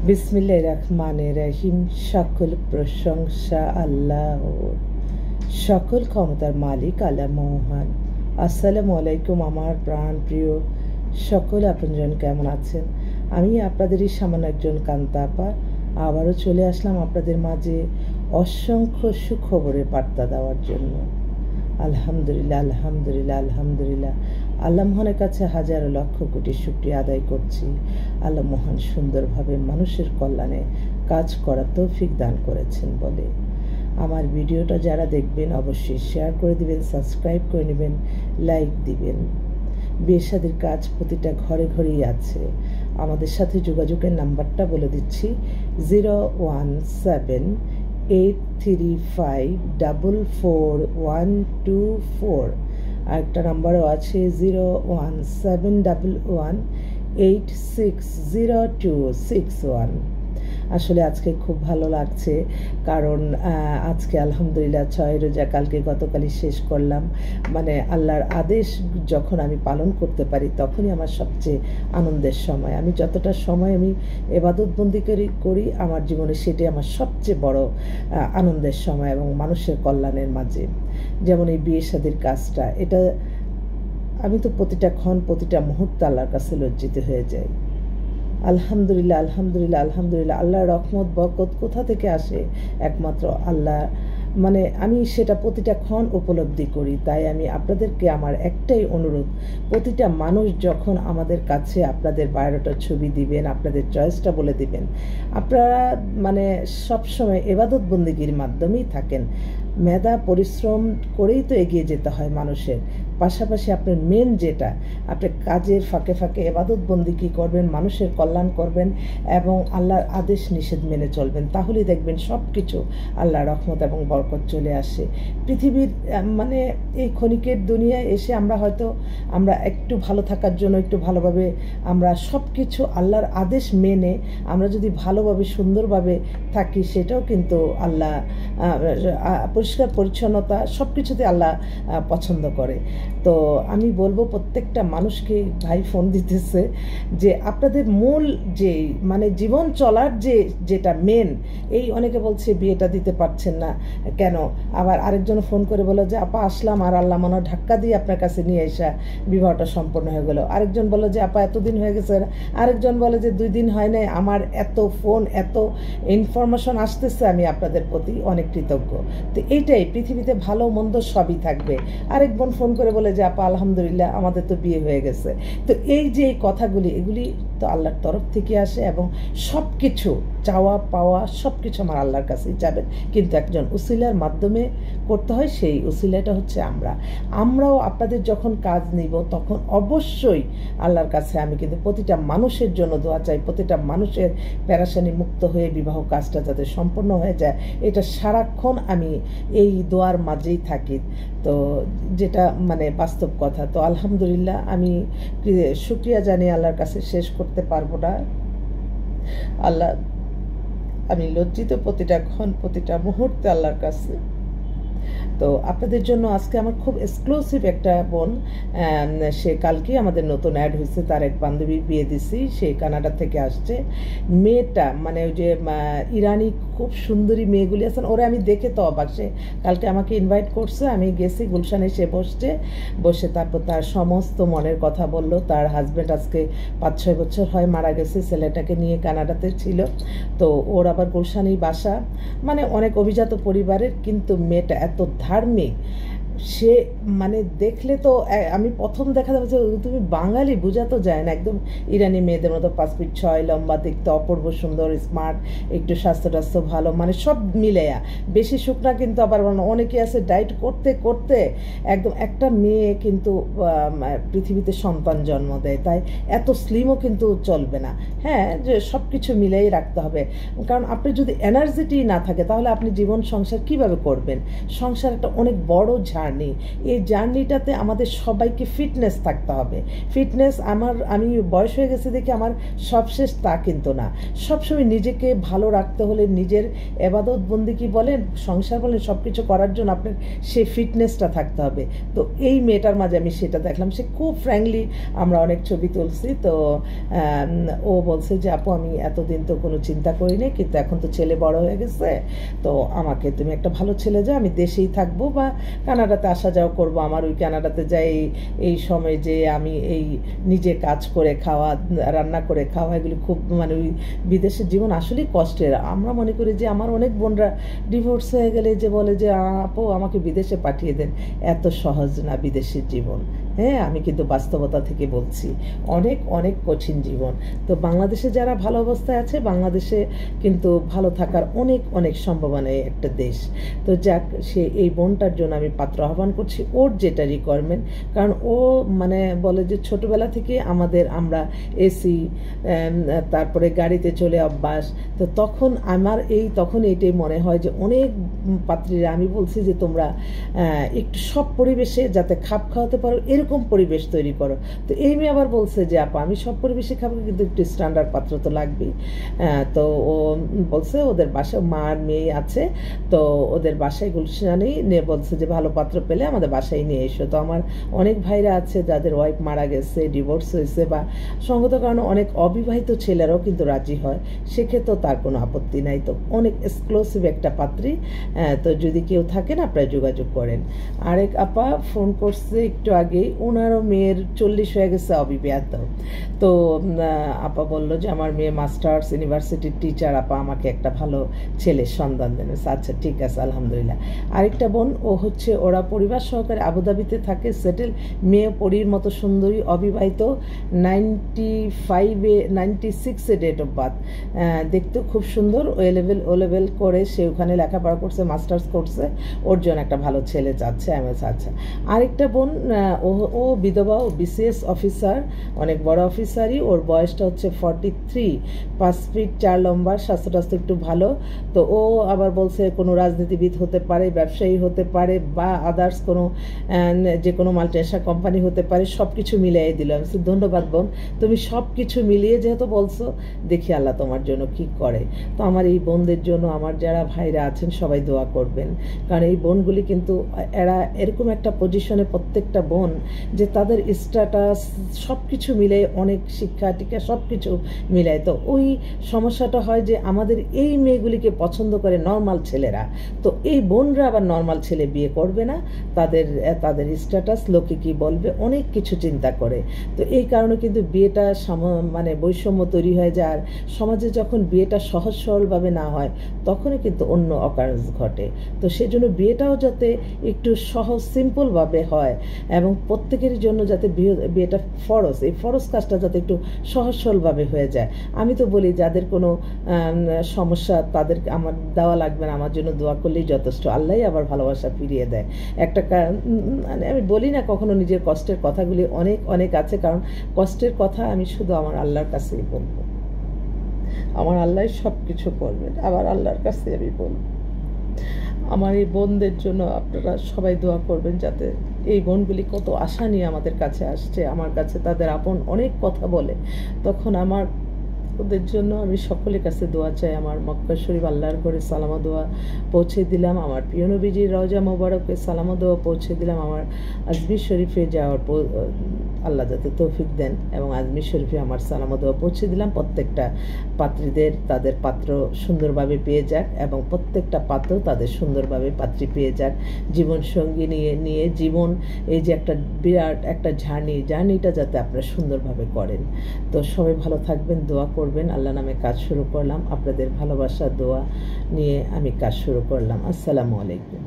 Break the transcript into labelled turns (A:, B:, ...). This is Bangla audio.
A: বিসমিল্লাহির রহমানির রহিম। সকল প্রশংসা আল্লাহর, সকল ক্ষমতার মালিক আল্লাহ মহান। আসসালামু আলাইকুম আমার প্রাণ প্রিয় সকল আপনজন, কেমন আছেন? আমি আপনাদেরই সামান্য একজন কান্তা আপা আবারও চলে আসলাম আপনাদের মাঝে অসংখ্য সুখবরের বার্তা দেওয়ার জন্য। আলহামদুলিল্লাহ, আলহামদুলিল্লাহ, আলহামদুলিল্লাহ। আল্লাহ মহানের কাছে হাজারো লক্ষ কোটি শুকরিয়া আদায় করছি। আল্লাহ মহান সুন্দরভাবে মানুষের কল্যাণে কাজ করার তৌফিক দান করেছেন বলে। আমার ভিডিওটা যারা দেখবেন অবশ্যই শেয়ার করে দিবেন, সাবস্ক্রাইব করে নেবেন, লাইক দিবেন। বিয়ে শাদীর কাজ প্রতিটা ঘরে ঘরেই আছে। আমাদের সাথে যোগাযোগের নাম্বারটা বলে দিচ্ছি, 01785444124। আরেকটা নাম্বারও আছে 01711860261। আসলে আজকে খুব ভালো লাগছে, কারণ আজকে আলহামদুলিল্লাহ 6 রোজা, কালকে গতকালই শেষ করলাম। মানে আল্লাহর আদেশ যখন আমি পালন করতে পারি তখনই আমার সবচেয়ে আনন্দের সময়। আমি যতটা সময় আমি ইবাদত বন্দি করি আমার জীবনে, সেটাই আমার সবচেয়ে বড় আনন্দের সময় এবং মানুষের কল্যাণের মাঝে। যেমন এই বিয়ে শাদীর কাজটা, এটা আমি তো প্রতিটা ক্ষণ প্রতিটা মুহূর্তে আল্লাহর কাছে লজ্জিত হয়ে যাই। আলহামদুলিল্লাহ, আলহামদুলিল্লাহ, আলহামদুলিল্লাহ। আল্লাহর রহমত বরকত কোথা থেকে আসে? একমাত্র আল্লাহ। মানে আমি সেটা প্রতিটা ক্ষণ উপলব্ধি করি। তাই আমি আপনাদেরকে আমার একটাই অনুরোধ, প্রতিটা মানুষ যখন আমাদের কাছে আপনাদের বায়োডাটার ছবি দিবেন, আপনাদের চয়েসটা বলে দিবেন, আপনারা মানে সবসময় ইবাদত বন্দেগীর মাধ্যমেই থাকেন। মেধা পরিশ্রম করেই তো এগিয়ে যেতে হয় মানুষের। পাশাপাশি আপনার মেন যেটা, আপনি কাজের ফাঁকে ফাঁকে ইবাদত বন্দেগী করবেন, মানুষের কল্যাণ করবেন এবং আল্লাহর আদেশ নিষেধ মেনে চলবেন। তাহলেই দেখবেন সব কিছু আল্লাহর রহমত এবং বরকত চলে আসে। পৃথিবীর মানে এই ক্ষণিকের দুনিয়ায় এসে আমরা একটু ভালো থাকার জন্য, একটু ভালোভাবে আমরা সব কিছু আল্লাহর আদেশ মেনে আমরা যদি ভালোভাবে সুন্দরভাবে থাকি, সেটাও কিন্তু আল্লাহ পরিষ্কার পরিচ্ছন্নতা সব কিছুতে আল্লাহ পছন্দ করে। তো আমি বলবো প্রত্যেকটা মানুষকে, ভাই ফোন দিতেছে, যে আপনাদের মূল যে মানে জীবন চলার যেটা মেন, এই অনেকে বলছে বিয়েটা দিতে পারছেন না কেন, আবার আরেকজন ফোন করে বলো যে আপা আসলাম আর আল্লাহ মনে ধাক্কা দিয়ে আপনার কাছে নিয়ে এসা বিবাহটা সম্পন্ন হয়ে গেল। আরেকজন বলো যে আপা এতদিন হয়ে গেছে, আরেকজন বলে যে 2 দিন হয় নাই। আমার এত ফোন, এত ইনফরমেশন আসতেছে, আমি আপনাদের প্রতি অনেক কৃতজ্ঞ। তো এইটাই, পৃথিবীতে ভালো মন্দ সবই থাকবে। আরেক বোন ফোন করে বলে যে আপা আলহামদুলিল্লাহ আমাদের তো বিয়ে হয়ে গেছে। তো এই যে এই কথাগুলি, এগুলি তো আল্লাহর তরফ থেকে আসে এবং সব কিছু চাওয়া পাওয়া সব কিছু আমার আল্লাহর কাছেই যাবেন, কিন্তু একজন উসিলার মাধ্যমে করতে হয়। সেই উসিলাটা হচ্ছে আমরাও আপনাদের যখন কাজ নিব তখন অবশ্যই আল্লাহর কাছে আমি কিন্তু প্রতিটা মানুষের জন্য দোয়া চাই, প্রতিটা মানুষের পেরেশানি মুক্ত হয়ে বিবাহ কাজটা যাতে সম্পন্ন হয়ে যায়, এটা সারাক্ষণ আমি এই দোয়ার মাঝেই থাকি। তো যেটা মানে বাস্তব কথা। তো আলহামদুলিল্লাহ, আমি শুকরিয়া জানিয়ে আল্লাহর কাছে শেষ করতে পারবো না। আল্লাহ, আমি লজ্জিত প্রতিটা ক্ষণ প্রতিটা মুহূর্তে আল্লাহর কাছে। তো আপনাদের জন্য আজকে আমার খুব এক্সক্লুসিভ একটা বোন, সে কালকে আমাদের নতুন অ্যাড হয়েছে, তার এক বান্ধবীর বিয়ে দিছি, সে কানাডা থেকে আসছে। মেয়েটা মানে ওই যে ইরানি খুব সুন্দরী মেয়েগুলি আছেন, ওরা আমি দেখে তো অবাক। সে কালকে আমাকে ইনভাইট করছে, আমি গেছি, গুলশানে সে বসে তারপর তার সমস্ত মনের কথা বলল। তার হাজব্যান্ড আজকে 5-6 বছর হয় মারা গেছে, ছেলেটাকে নিয়ে কানাডাতে ছিল। তো ওর আবার গুলশানেই বাসা, মানে অনেক অভিজাত পরিবারের, কিন্তু মেয়েটা এত ধার্মিক। সে মানে দেখলে তো আমি প্রথম দেখা যাচ্ছে তুমি বাঙালি বোঝা তো যায় না, একদম ইরানি মেয়েদের মতো 5 ফিট 6 লম্বা, দেখতে অপূর্ব সুন্দর, স্মার্ট, একটু স্বাস্থ্য টাস্থ্য ভালো, মানে সব মিলেয়া। বেশি শুকনা কিন্তু আবার অনেকে আছে ডায়েট করতে করতে একদম। একটা মেয়ে কিন্তু পৃথিবীতে সন্তান জন্ম দেয়, তাই এত স্লিমও কিন্তু চলবে না। হ্যাঁ, যে সব কিছু মিলেই রাখতে হবে, কারণ আপনি যদি এনার্জিটি না থাকে তাহলে আপনি জীবন সংসার কিভাবে করবেন? সংসার একটা অনেক বড় ঝামেলা। জার্নি, এই জার্নিটাতে আমাদের সবাইকে ফিটনেস থাকতে হবে। ফিটনেস আমি বয়স হয়ে গেছে দেখে আমার সবশেষ তা কিন্তু না। সবসময় নিজেকে ভালো রাখতে হলে, নিজের এবাদত বন্দেগী বলেন, সংসার বলেন, সব কিছু করার জন্য আপনার সেই ফিটনেসটা থাকতে হবে। তো এই মেয়েটার মাঝে আমি সেটা দেখলাম। সে খুব ফ্র্যাঙ্কলি, আমরা অনেক ছবি তুলছি, তো ও বলছে যে আপু আমি এতদিন তো কোনো চিন্তা করিনি, কিন্তু এখন তো ছেলে বড় হয়ে গেছে, তো আমাকে তুমি একটা ভালো ছেলে যাও, আমি দেশেই থাকবো বা কানাডাতে আসা যাওয়া করবো। আমার ওই কানাডাতে যাই এই সময় যে আমি এই নিজে কাজ করে খাওয়া, রান্না করে খাওয়া, এগুলি খুব মানে ওই বিদেশের জীবন আসলেই কষ্টের। আমরা মনে করি যে আমার অনেক বোনরা ডিভোর্স হয়ে গেলে যে বলে যে আপু আমাকে বিদেশে পাঠিয়ে দেন। এত সহজ না বিদেশের জীবন। হ্যাঁ, আমি কিন্তু বাস্তবতা থেকে বলছি, অনেক অনেক কঠিন জীবন। তো বাংলাদেশে যারা ভালো অবস্থায় আছে, বাংলাদেশে কিন্তু ভালো থাকার অনেক অনেক সম্ভাবনা একটা দেশ। তো যাক, সে এই বোনটার জন্য আমি পাত্র আহ্বান করছি, ওর যেটা রিকোয়ারমেন্ট। কারণ ও মানে বলে যে ছোটবেলা থেকে আমরা এসি, তারপরে গাড়িতে চলে অভ্যাস। তো তখন তখন এইটাই মনে হয় যে অনেক পাত্রীরা, আমি বলছি যে তোমরা একটু সব পরিবেশে যাতে খাপ খাওয়াতে পারো এরকম পরিবেশ তৈরি করো। তো এই মেয়ে আবার বলছে যে আপা আমি সব পরিবেশে খাবো, কিন্তু একটু স্ট্যান্ডার্ড পাত্র তো লাগবেই। তো ও বলছে ওদের বাসায় মা আর মেয়ে আছে, তো ওদের বাসায় গুলশানেই নিয়ে বলছে যে ভালো পাত্র পেলে আমাদের বাসায় নিয়ে এসো। তো আমার অনেক ভাইরা আছে যাদের ওয়াইফ মারা গেছে, ডিভোর্স হয়েছে, বা সঙ্গত কারণে অনেক অবিবাহিত ছেলেরাও কিন্তু রাজি হয়, সেক্ষেত্রেও তার কোনো আপত্তি নাই। তো অনেক এক্সক্লুসিভ একটা পাত্রী। তো যদি কেউ থাকেন আপনারা যোগাযোগ করেন। আরেক আপা ফোন করছে একটু আগেই, ওনারও মেয়ের 40 হয়ে গেছে, অবিবাহিত। তো আপা বললো যে আমার মেয়ে মাস্টার্স ইউনিভার্সিটির টিচার, আপা আমাকে একটা ভালো ছেলের সন্ধান দেন। আচ্ছা ঠিক আছে, আলহামদুলিল্লাহ। আরেকটা বোন, ও হচ্ছে ওরা পরিবার সহকারে আবুধাবিতে থাকে, সেটেল। মেয়ে পরীর মতো সুন্দরী, অবিবাহিত, 96-এ ডেট অফ বার্থ, দেখতেও খুব সুন্দর। ও লেভেল করে সে ওখানে লেখাপড়া করছে, মাস্টার্স করছে, ওর জন্য একটা ভালো ছেলে চাচ্ছে। আচ্ছা, আরেকটা বোন, ও বিধবা, ও বিসিএস অফিসার, অনেক বড় অফিসারই। ওর বয়সটা হচ্ছে 43, 5 ফিট 4 লম্বা, স্বাস্থ্য একটু ভালো। তো ও আবার বলছে কোনো রাজনীতিবিদ হতে পারে, ব্যবসায়ী হতে পারে, বা আদার্স কোনো যে কোনো মাল্টিনেশনাল কোম্পানি হতে পারে। সব কিছু মিলিয়ে দিল। আমি ধন্যবাদ বোন, তুমি সব কিছু মিলিয়ে যেহেতু বলছো, দেখি আল্লাহ তোমার জন্য কি করে। তো আমার এই বোনদের জন্য আমার যারা ভাইরা আছেন সবাই দোয়া করবেন, কারণ এই বোনগুলি কিন্তু এরা এরকম একটা পজিশনে, প্রত্যেকটা বোন, যে তাদের স্ট্যাটাস সব কিছু মিলে, অনেক শিক্ষা টিকা সব কিছু মিলায়। তো ওই সমস্যাটা হয় যে আমাদের এই মেয়েগুলিকে পছন্দ করে নর্মাল ছেলেরা, তো এই বোনরা আবার নর্মাল ছেলে বিয়ে করবে না, তাদের স্ট্যাটাস লোকে কি বলবে, অনেক কিছু চিন্তা করে। তো এই কারণে কিন্তু বিয়েটা মানে বৈষম্য তৈরি হয়ে যায়। আর সমাজে যখন বিয়েটা সহজ সরলভাবে না হয়, তখনই কিন্তু অন্য অকারেন্স ঘটে। তো সেজন্য বিয়েটাও যাতে একটু সহজ সিম্পলভাবে হয়, এবং প্রত্যেকের জন্য যাতে বিয়েটা ফরজ, এই ফরজ কাজটা যাতে একটু সহজ সরলভাবে হয়ে যায়। আমি তো বলি যাদের কোনো সমস্যা, তাদেরকে আমার দেওয়া লাগবে না, আমার জন্য দোয়া করলেই যথেষ্ট। আল্লাহই আবার ভালোবাসা ফিরিয়ে দেয়। মানে আমি বলি না কখনো নিজের কষ্টের কথাগুলি, অনেক অনেক আছে, কারণ কষ্টের কথা আমি শুধু আমার আল্লাহর কাছেই বলবো। আমার আল্লাহ সব কিছু করবেন, আবার আল্লাহর কাছে আমি বলবো। আমার এই বোনদের জন্য আপনারা সবাই দোয়া করবেন, যাতে এই বোনগুলি কত আশা নিয়ে আমাদের কাছে আসছে, আমার কাছে তাদের আপন অনেক কথা বলে, তখন ওদের জন্য আমি সকলের কাছে দোয়া চাই। আমার মক্কা শরীফ আল্লাহর ঘরে সালামা দোয়া পৌঁছে দিলাম, আমার প্রিয় নবীজির রওজা মোবারকে সালামা দোয়া পৌঁছে দিলাম, আমার আজমির শরীফে যাওয়ার আল্লাহ যাতে তৌফিক দেন, এবং আজমির শরীফে আমার সালামা দোয়া পৌঁছে দিলাম। প্রত্যেকটা পাত্রীদের তাদের পাত্র সুন্দরভাবে পেয়ে যাক, এবং প্রত্যেকটা পাত্র তাদের সুন্দরভাবে পাত্রী পেয়ে যাক। জীবনসঙ্গী নিয়ে জীবন, এই যে একটা বিরাট একটা জার্নিটা যাতে আপনারা সুন্দরভাবে করেন। তো সবাই ভালো থাকবেন, দোয়া করবেন। আল্লাহ নামে কাজ শুরু করলাম, আপনাদের ভালোবাসা দোয়া নিয়ে আমি কাজ শুরু করলাম। আসসালামু আলাইকুম।